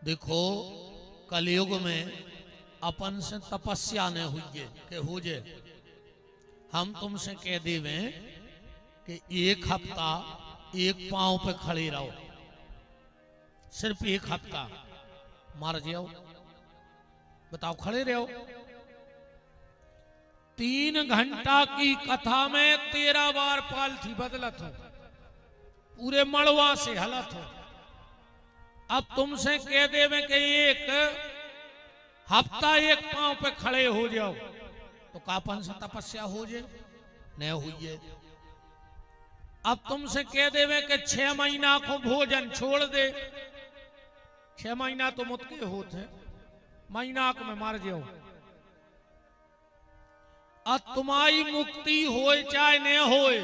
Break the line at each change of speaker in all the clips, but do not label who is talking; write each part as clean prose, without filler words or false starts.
देखो कलयुग में अपन से तपस्या न हुई के हो जे हम तुमसे कह देवे कि एक हफ्ता एक पांव पे खड़े रहो, सिर्फ एक हफ्ता, मार जाओ, बताओ खड़े रहो। 3 घंटा की कथा में 13 बार पालथी बदलत हो, पूरे मड़वा से हलत हो। अब तुमसे कह देवे कि एक हफ्ता एक पांव पे खड़े हो जाओ, तो कापन से तपस्या हो जाए न हुई। अब तुमसे कह देवे कि 6 महीना को भोजन छोड़ दे, 6 महीना तो मुतके होते, महीना में मार जाओ। अब तुम्हारी मुक्ति होए चाहे न होए,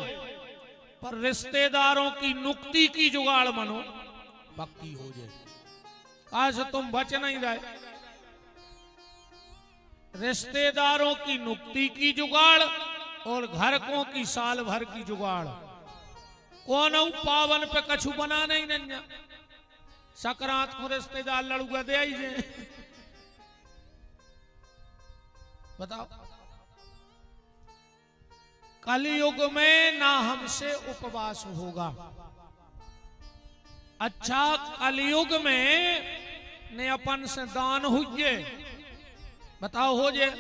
पर रिश्तेदारों की नुक्ति की जुगाड़ बनो, पक्की हो जाए। आज तुम बच नहीं रहे। रिश्तेदारों की नुक्ति की जुगाड़ और घरकों की साल भर की जुगाड़। कौन पावन पे कछु बना नहीं नन्या, सकरात को रिश्तेदार लड़ुआ दे आई जे, बताओ। कलयुग में ना हमसे उपवास होगा। अच्छा, कलयुग में ने अपन से दान हुए, बताओ हो जे।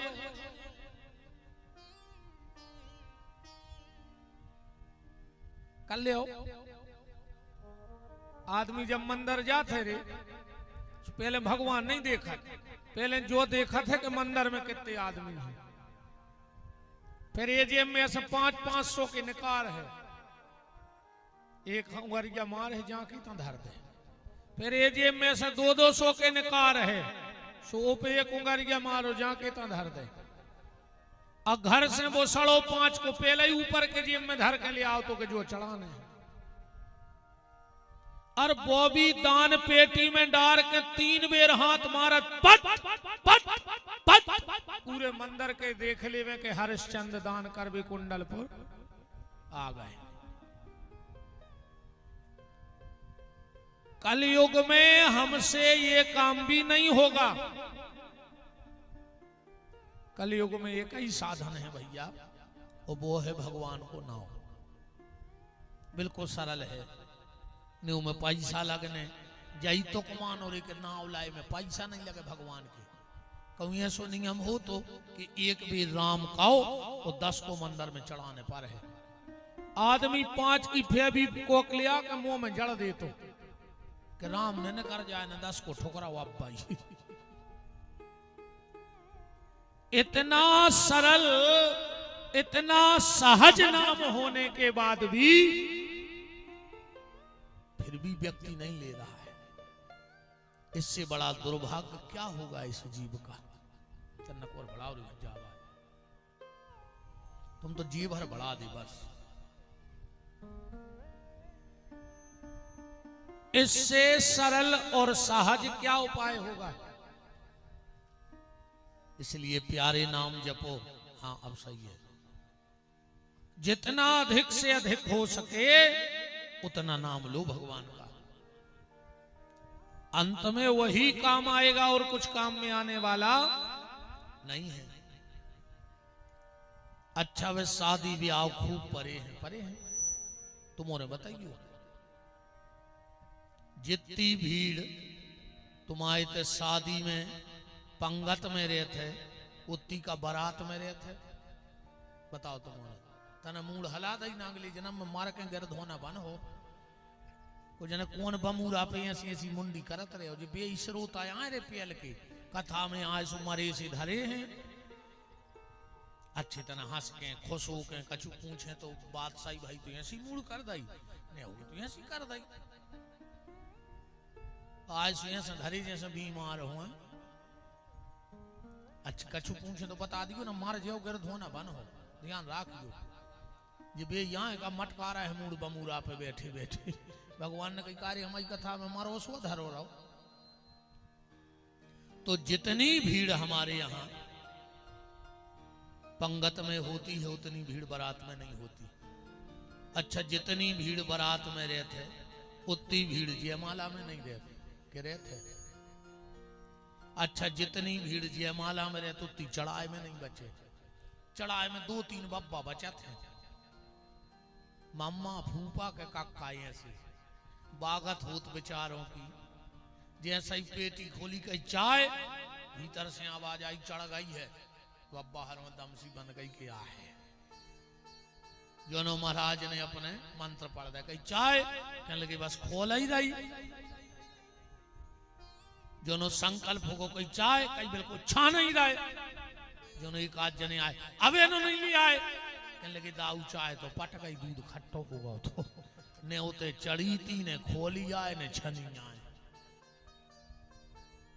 कर ले हो। आदमी जब मंदिर जाते रे, पहले भगवान नहीं देखा, पहले जो देखा थे कि मंदिर में कितने आदमी हैं। फिर ये जेब में ऐसे 500-500 के निकार है, एक उंगरिया मार है जाके तो धर दे। फिर ये जेब में से 200-200 के निकार है, 100 पे एक उंगरिया मारो जाके तो धर दे। और घर से वो 5.5 को पहले ही ऊपर के जेब में धर के ले आओ तो के जो चढ़ाने है। और वो भी दान पेटी में डाल के 3 बेर हाथ मारत, पट पट पट, पूरे मंदिर के देख ले में के हरिश्चंद्र दान कर भी कुंडलपुर आ गए। कलयुग में हमसे ये काम भी नहीं होगा। कलयुग में एक ही साधन है भैया, और वो है भगवान को नाम। बिल्कुल सरल है, न्यू में पैसा लगने जई तो कमान और एक नाव लाए में पैसा नहीं लगे भगवान के। कहूँ ऐसो नियम हो तो कि एक भी राम काओ तो 10 को मंदिर में चढ़ाने पर है। आदमी 5 की फेबी कोक लिया के मुंह में जड़ दे तो कि राम ने न कर जाए न 10 को ठोकरा वाप पाई। इतना सरल, इतना सहज नाम होने के बाद भी फिर भी व्यक्ति नहीं ले रहा है। इससे बड़ा दुर्भाग्य क्या होगा इस जीव का। चन्नक और बढ़ाओ जावा, तुम तो जी भर बढ़ा दे बस। इससे सरल और सहज क्या उपाय होगा। इसलिए प्यारे नाम जपो। हाँ अब सही है, जितना अधिक से अधिक हो सके उतना नाम लो भगवान का। अंत में वही काम आएगा और कुछ काम में आने वाला नहीं है। अच्छा वे शादी ब्याह खूब परे हैं, तुम और बताइए। जितनी भीड़ तुम आए थे शादी में, पंगत में रहते, उतनी का बारात में रहते। बताओ तुम्हारा तना मूड हला दई नागली जन्म में मार के गिर धोना बन हो। को जने कौन बमूरा पे ऐसी मुंडी करत रहे हो जो बेइसरोत आया रे पेल के कथा में आए सुमारे से धरे हैं। अच्छी तरह हंस के खुश हो के कछु पूछे तो बादशाही भाई तो ऐसी मूड कर दई, नहीं होगी तो ऐसी कर दई। आज से धरे जैसे बीमार हुआ, अच्छा कछु पूछे तो बता दियो ना, मार जाओ गिर धोना बन हो। ध्यान रखियो ये बे यहाँ का मटका रहा है मूड बमूरा पे बैठे बैठे। भगवान ने कही कार्य हमारी कथा में मारो सो धरो रहो। तो जितनी भीड़ हमारे यहाँ पंगत में होती है उतनी भीड़ बारात में नहीं होती। अच्छा जितनी भीड़ बारात में रहते उतनी भीड़ जयमाला में नहीं रहते, कि रहते अच्छा जितनी भीड़ जयमाला में रहे तो उतनी चढ़ाई में नहीं बचे। चढ़ाई में 2-3 बब्बा बचा थे, मम्मा फूफा के काका ऐसे बागत होत बेचारों की। जैसे ही पेटी खोली कही चाय, भीतर से आवाज आई चढ़ गई है। तो बाहर में दम सी बन गई क्या है। जोनो महाराज ने अपने मंत्र पढ़ दिया, कही चाय, कहने लगे बस खोल ही रही। जोनो संकल्प हो कही चाय, कही बिल्कुल छा नहीं रहे। जोनो एक आध जने आए, अबे नो नहीं ले आए, कहने लगे दाऊ चाय तो पट गई, दूध खट्टो होगा तो ने उते चढ़ी थी, ने खोली आए, ने छनी आए।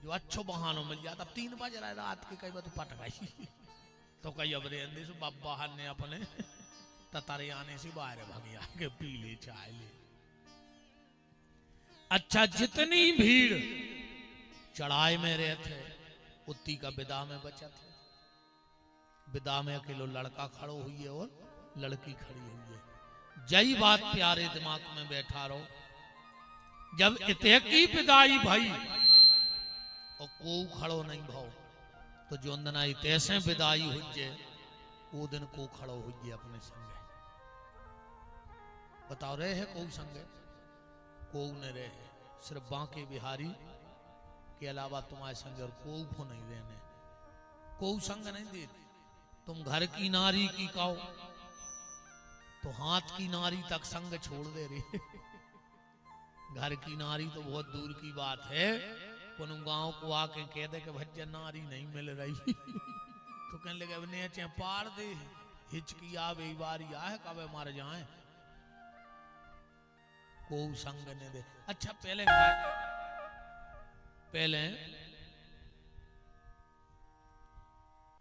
जो अच्छो बहानो मिल जाता। 3 बज रहा है रात के, कई बार तो पट गई। तो कई अब रेंदे से बब्बा ने अपने ततारे आने से बाहर भागी आके पी ले चाय ले। अच्छा जितनी भीड़ चढ़ाई में रहे थे उतनी का विदा में बचा थे। विदा में अकेलो लड़का खड़ो हुई है और लड़की खड़ी हुई है। जई बात प्यारे दिमाग में बैठा रहो, जब इतने की विदाई भाई और को खड़ो नहीं भाव, तो जो अंदना तैसे विदाई हुई वो दिन को खड़ो हुई अपने संगे। बताओ रहे है को संगे? को न रहे, सिर्फ बांके बिहारी के अलावा तुम्हारे संग और को नहीं रहने, को संग नहीं देती। तुम घर की नारी की कहो तो हाथ की नारी तक संग छोड़ दे रही। घर की नारी तो बहुत दूर की बात है। कोन गांव को आके कह दे कि भज्जा नारी नहीं मिल रही तो कहने लगे अब ने चे पार दे, हिचकी आवे बारी आए कब मार जाए, को संग ने दे। अच्छा पहले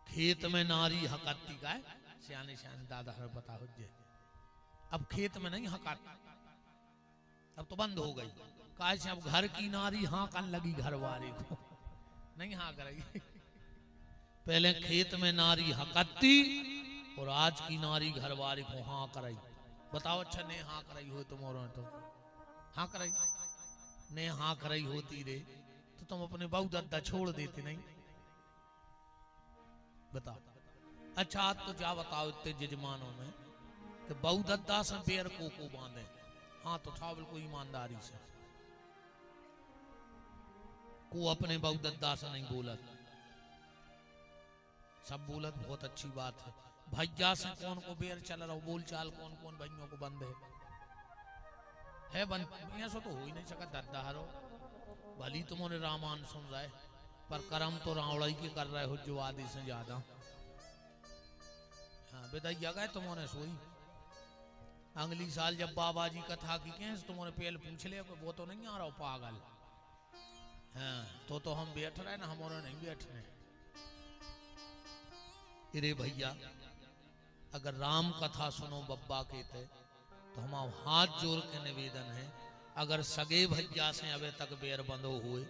खेत में नारी हकाती का है, सियाने सियाने दादा हमें पता हो जाए। अब खेत में नहीं हकात, अब तो बंद हो गई। काहे से अब घर की नारी हाँ कन लगी घर वाले को, नहीं हाँ करेगी। पहले खेत में नारी हकाती और आज की नारी घर वाले को हाँ कराई। बताओ अच्छा ने हाँ कराई हो तुम्हारा तो हाँ कराई, ने हाँ कराई होती रे तो तुम अपने बहु दद्दा छोड़ देते नहीं। बताओ अच्छा आज तो क्या बताओ इतने जजमानों में कि बहु दद्दा से बेर को बांधे। हाँ तो था बिल्कुल ईमानदारी से, को अपने बहु दद्दा से नहीं बोलत, सब बोलत बहुत अच्छी बात है। भैया से कौन को बेर चल रहा हो, बोल चाल कौन कौन भाइयों को बंद है बंद, ऐसा तो हो ही नहीं सका। दद्दा हरो भली तुमने रामायण सुन रहा है पर कर्म तो रावड़ाई के कर रहे हो जो आदि से ज्यादा। हाँ बेदैया गए तुमने सोई। अगली साल जब बाबा जी कथा की कैसे तुमने पहले पूछ लिया वो तो नहीं आ रहा पागल। हाँ तो हम बैठ रहे ना, हमारे नहीं बैठने। अरे भैया अगर राम कथा सुनो बब्बा के थे तो हम हाथ जोड़ के निवेदन है, अगर सगे भैया से अबे तक बेर बंधो हुए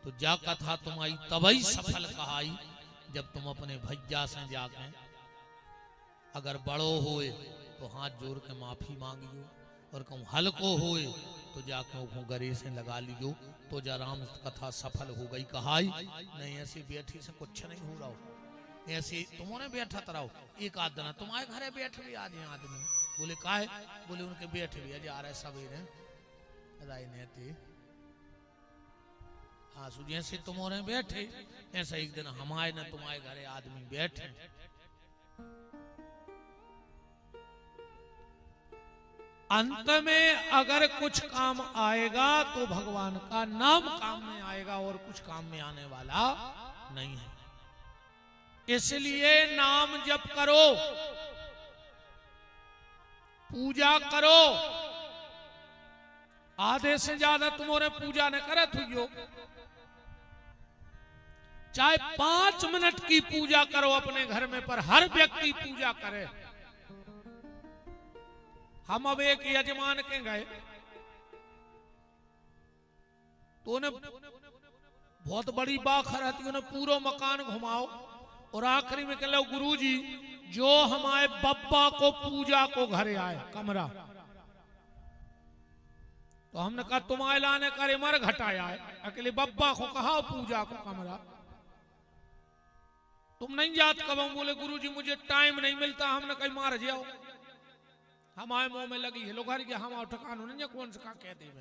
तो जा कथा तुम्हारी तभी सफल कहाई जब तुम अपने भैया से जाके अगर बड़ो होए तो हाथ जोड़ के माफी मांगियो, और कहूँ हल्को होए तो जाके वो गरे से लगा लियो तो जा राम कथा सफल हो गई कहाई। नहीं ऐसी बैठी से कुछ नहीं हो रहा हो, ऐसे तुमने बैठा रहो। एक आध दिन तुम्हारे घरे बैठ भी आज आदमी बोले काहे, बोले उनके बैठ भी जा रहे सवेरे राजनीति। हाँ सु जैसे तुमने बैठे ऐसा एक दिन हमारे न तुम्हारे घरे आदमी बैठे। अंत में अगर कुछ काम आएगा तो भगवान का नाम काम में आएगा और कुछ काम में आने वाला नहीं है। इसलिए नाम जप करो, पूजा करो। आधे से ज्यादा तुम्हारे पूजा न करे थुइयो, चाहे 5 मिनट की पूजा करो अपने घर में, पर हर व्यक्ति पूजा करे। हम अब एक यजमान के गए तो उन्हें बहुत बड़ी बाखर रहती, उन्हें पूरा मकान घुमाओ और आखिरी में कह लो गुरुजी जो हमारे बब्बा को पूजा को घरे आए कमरा, तो हमने कहा तुम ऐलान करे मर घटाया है, अकेले बब्बा को कहा पूजा को कमरा, तुम नहीं जात कब? हम बोले गुरुजी मुझे टाइम नहीं मिलता। हमने कहीं मार जाओ, हमारे मुंह में लगी है लोग हम ठिकान नहीं कौन सा कह दे।